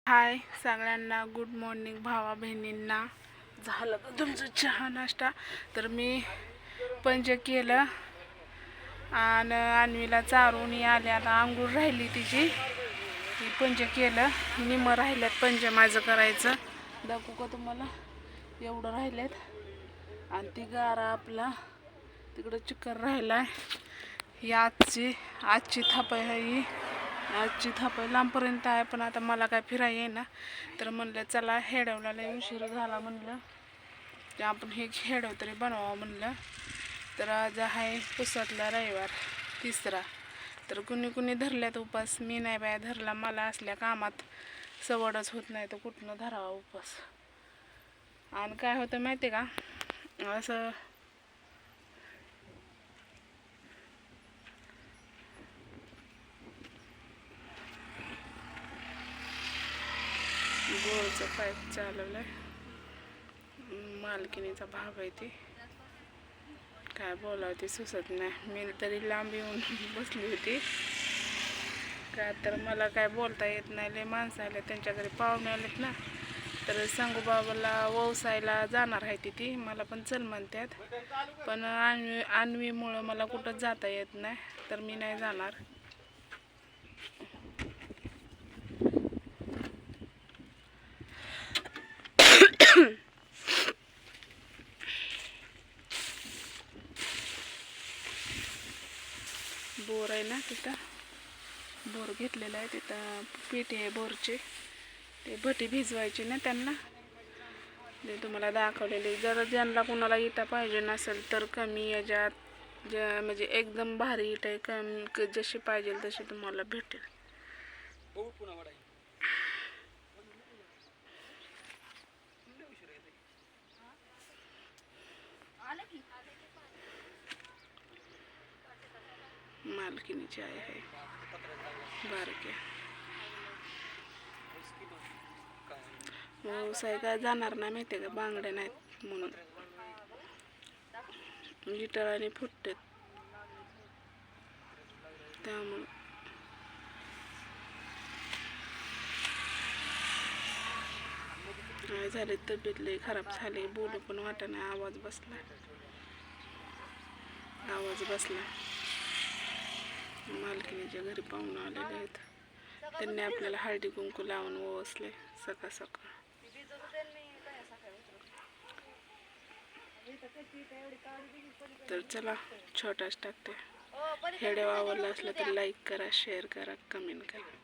हाय सगळ्यांना, good morning भावा बहिणींना. झालं का तुमचं चहा नाश्ता? तर मी पंज केलं आणि अन्वीला चारून आले. आता आंघोळ राहिली तिची, ती पंज केलं. निम्मं राहिल्यात पंज माझं करायचं. दाखवू का तुम्हाला? एवढं राहिल्यात. आणि ती गारा आपला तिकडं चिकन राहिलाय. ही आजची थाप आहे. ही आजची थापाई लांबपर्यंत आहे, पण आता मला काय फिरायला येईना. तर म्हणलं चला हेडवला लय उशीर झाला, म्हणलं ते आपण हे हेडव तरी बनवावं म्हणलं. तर आज आहे पुसातला रविवार, तिसरा. तर कुणी कुणी धरल्यात उपास, मी नाही बाया धरला. मला असल्या कामात सवडच होत नाही, तर कुठनं धरावा उपास. आणि काय होतं माहिती का, असं बोरचं पाईप चालवलंय. मालकिनीचा भाग आहे ती, काय बोलावं ते सुचत नाही. मी तरी लांब येऊन बसली होती का, तर मला काय बोलता येत नाही. लय माणसं आले, त्यांच्या घरी पाहुणे आलेत ना. तर सांगू बाबाला ववसायला जाणार आहे ती. मला पण चल म्हणतात, पण अन्वीमुळं मला कुठं जाता येत नाही, तर मी नाही जाणार. बोर आहे ना तिथं, बोर घेतलेला आहे तिथं. पेटी आहे बोरची, ते भटी भिजवायची ना त्यांना. ते तुम्हाला दाखवलेले. जर ज्यांना कुणाला इटा पाहिजे नसेल तर कमी याच्यात, म्हणजे एकदम भारी इटा आहे, कमी जशी पाहिजे तशी तुम्हाला भेटेल. मालकिनीची आहे बारक्या. व्यवसाय काय जाणार नाही माहिती का, बांगड्या नाहीत म्हणून. लिटराने फुटतात त्यामुळं. काय झाले, तब्येत लई खराब झाली, बोलू पण वाटत नाही. आवाज बसला. मालकिनीच्या घरी पाहुणे आलेले आहेत, त्यांनी आपल्याला हळदी कुंकू लावून ओवासले सकाळ सकाळ. तर चला छोटाच टाकते. व्हिडिओ आवडला असला तर लाईक करा, शेअर करा, कमेंट करा.